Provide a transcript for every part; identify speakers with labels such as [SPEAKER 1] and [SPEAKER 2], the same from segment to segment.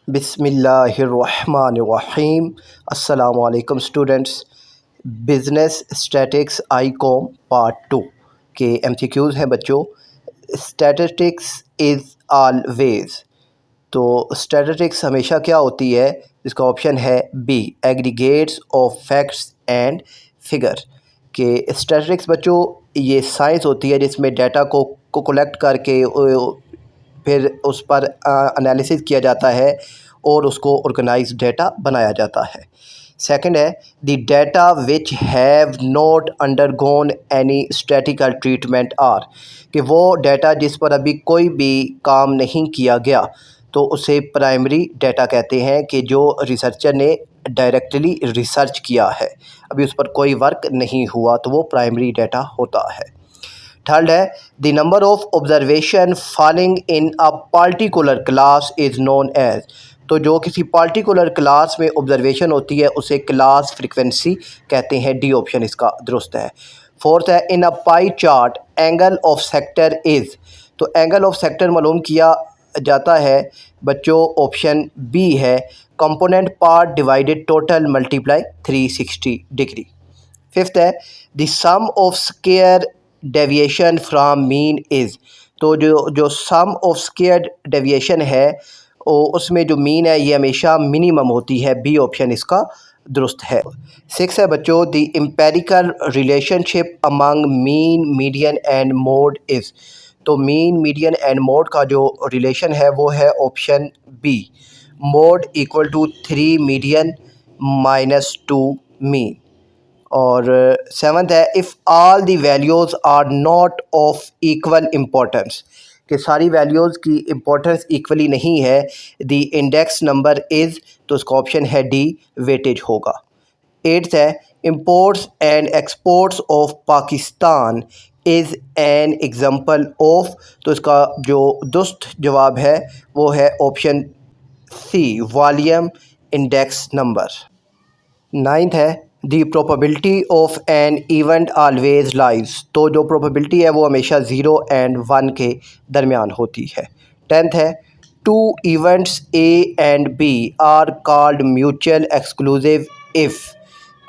[SPEAKER 1] बिस्मिल्लाहिर्रहमानिर्रहीम। अस्सलामुअलैकुम students. Business statics ICom part 2 के एमसीक्यूज़ हैं बच्चों। Statistics is always. तो स्टैटिस्टिक्स हमेशा क्या होती है? इसका ऑप्शन है B, aggregates of facts and figure. के स्टैटिस्टिक्स बच्चों ये साइंस होती है जिसमें डाटा को कलेक्ट करके फिर उस पर एनालिसिस किया जाता है और उसको ऑर्गेनाइज डाटा बनाया जाता है। सेकंड है the data which have not undergone any statical treatment are, कि वो डाटा जिस पर अभी कोई भी काम नहीं किया गया तो उसे प्राइमरी डाटा कहते हैं, कि जो रिसर्चर ने डायरेक्टली रिसर्च किया है, अभी उस पर कोई वर्क नहीं हुआ तो वो प्राइमरी डाटा होता है। थर्ड है the number of observation falling in a particular class is known as. तो जो किसी पार्टिकुलर क्लास में ऑब्जर्वेशन होती है उसे क्लास फ्रिक्वेंसी कहते हैं। डी ऑप्शन इसका दुरुस्त है। फोर्थ है in a pie chart angle of sector is. तो एंगल ऑफ सेक्टर मालूम किया जाता है बच्चों, ऑप्शन बी है component part divided total multiply 360 degree. Fifth है the sum of square deviation from mean is. तो जो सम ऑफ स्क्वायर डेविएशन है उसमें जो मीन है ये हमेशा मिनिमम होती है। बी ऑप्शन इसका दुरुस्त है। सिक्स है बच्चों the empirical relationship among mean median and mode is. तो मीन मीडियन एंड मोड का जो रिलेशन है वो है option B, mode equal to 3 median minus 2 mean. और सेवन्थ है if all the values are not of equal importance, कि सारी वैल्यूज़ की इम्पोर्टेंस इक्वली नहीं है, द इंडेक्स नंबर इज़, तो उसका ऑप्शन है डी, वेटेज होगा। एट्थ है imports and exports of Pakistan is an example of, तो इसका जो दुरुस्त जवाब है वो है option C, volume index number. Ninth है the probability of an event always lies. तो जो प्रोबेबिलिटी है वो हमेशा 0 एंड 1 के दरमियान होती है। टेंथ है two events A and B are called mutual exclusive if.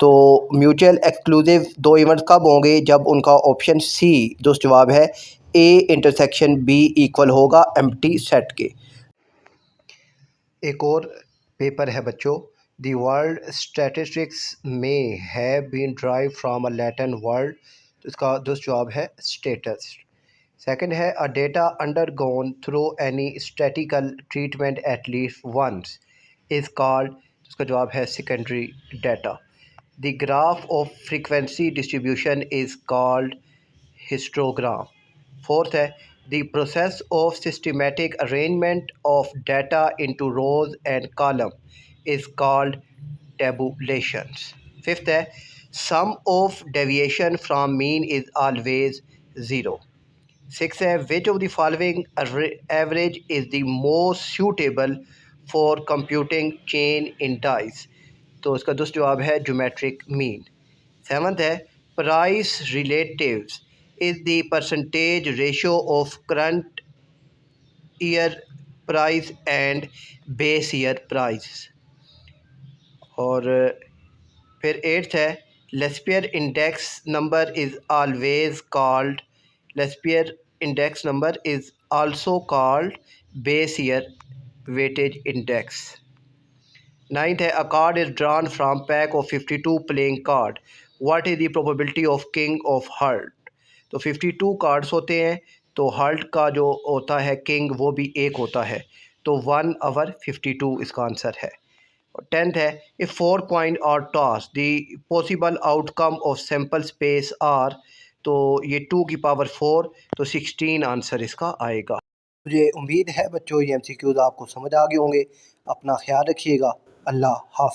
[SPEAKER 1] तो म्यूचुअल एक्सक्लूसिव दो इवेंट्स कब होंगे? जब उनका ऑप्शन सी दोस्त जवाब है ए इंटरसेक्शन बी इक्वल होगा एम्प्टी सेट के। एक और पेपर है बच्चों, द वर्ल्ड स्टैटिस्टिक्स में have been drive from a Latin word, तो इसका दुरुस्त जवाब है स्टेटस। सेकंड है a data undergone through any statical treatment at least once is called, इसका जवाब है secondary data. The graph of frequency distribution is called histogram. Fourth है the process of systematic arrangement of data into rows and column is called tabulations. Fifth है sum of deviation from mean is always 0. Sixth है which of the following average is the most suitable for computing chain in dice, तो इसका दुरुस्त जवाब है geometric mean. Seventh है price relatives is the percentage ratio of current year price and base year price। और फिर eighth है Laspeyres index number is always called, Laspeyres index number is also called base year weightage index. Ninth है a card is drawn from pack of 52 playing card, what is the probability of king of heart. तो 52 cards होते हैं, तो heart का जो होता है king वो भी एक होता है, तो 1/52 इसका आंसर है। और टेंथ है if 4 coin are toss the possible outcome of sample space are, तो ये 2 की पावर 4, तो 16 आंसर इसका आएगा। मुझे उम्मीद है बच्चों ये एमसीक्यूज़ आपको समझ आ गए होंगे। अपना ख्याल रखिएगा। अल्लाह हाफ़िज़।